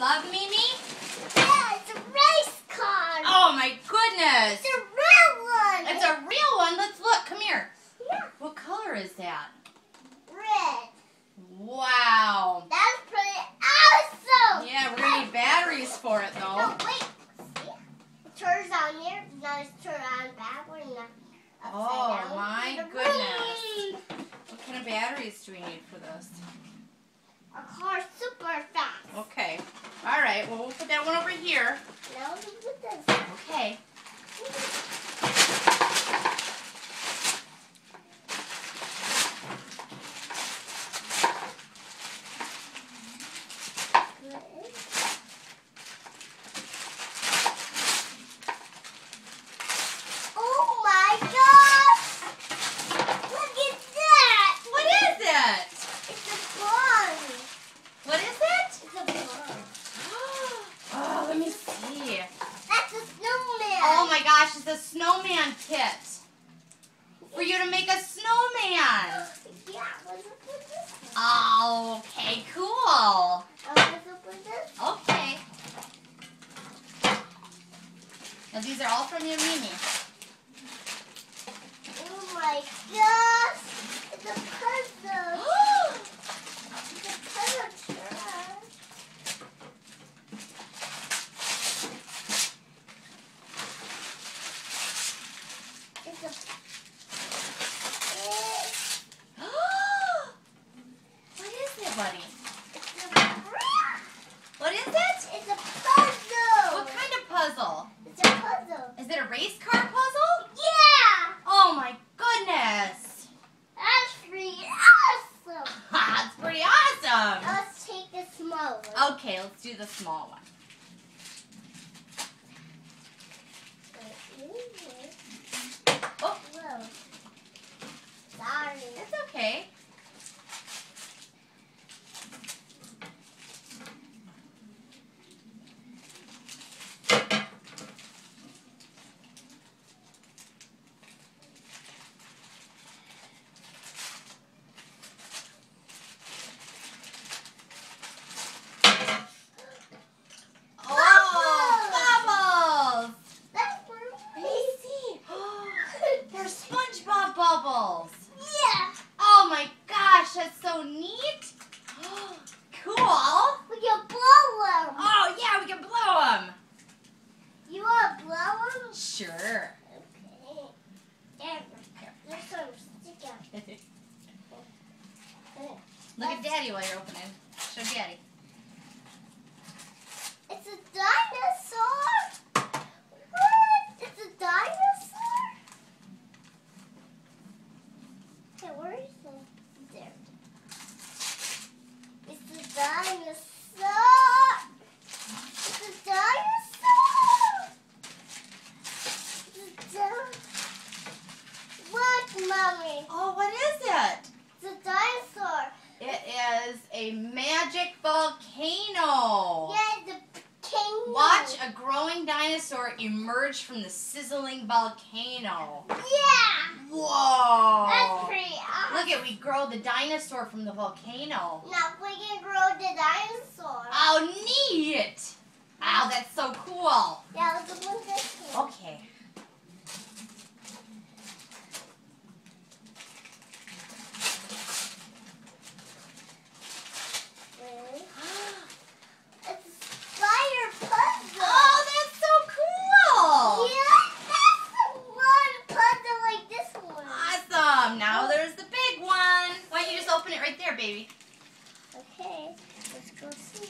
love Mimi? Yeah, it's a race car. Oh my goodness. It's a real one. It's a real one. Let's look. Come here. Yeah. What color is that? Red. Wow. That's pretty awesome. Yeah, we're going to need batteries for it though. No, wait. See? It turns on here. Now it's turned on backward and upside Oh down. my The goodness. rain. What kind of batteries do we need for this? Our car's super fast. Okay. All right. Well, we'll put that one over here. Now look at this. Okay. Oh my gosh! Look at that! What is it? It's a bun. What is it? It's a bun. Oh, let me see. That's a snowman. Oh my gosh, it's a snowman kit. For you to make a snowman. Yeah, let's open this. Oh, okay, cool. Let's open this. Okay. Now these are all from your Mimi. Oh my gosh! It's a puzzle. It's a puzzle truck. It's a. What is it, buddy? It's a. What is it? It's a puzzle. What kind of puzzle? It's a puzzle. Is it a race car puzzle? Yeah! Oh my goodness. That's pretty awesome. That's pretty awesome. Let's take the small one. Okay, let's do the small one. Oh, Whoa. Sorry. it's okay. Oh, bubbles! That's Let me see. They're SpongeBob bubbles. Yeah. Oh my gosh, that's so neat. Cool. We can blow them. Oh yeah, we can blow them. You want to blow them? Sure. Okay. There. There's some stick out. Look at Daddy while you're opening. Show Daddy. It's a dinosaur. What? It's a dinosaur? Okay, where is it? There. It's a dinosaur. It's a dinosaur. It's a Look, Mommy. Oh, what is it? It's a dinosaur. It is a magic volcano. Yeah, the king. Watch a growing dinosaur emerge from the sizzling volcano. Yeah. Whoa! That's pretty awesome. Look at, we grow the dinosaur from the volcano. Now we can grow the dinosaur. Oh, neat! Wow, that's so cool. Yeah, let's open this one. Okay. It's a spider puzzle. Oh, that's so cool! Yeah, that's the one puzzle like this one. Awesome! Now there's the big one. Why don't you just open it right there, baby? Okay, let's go see.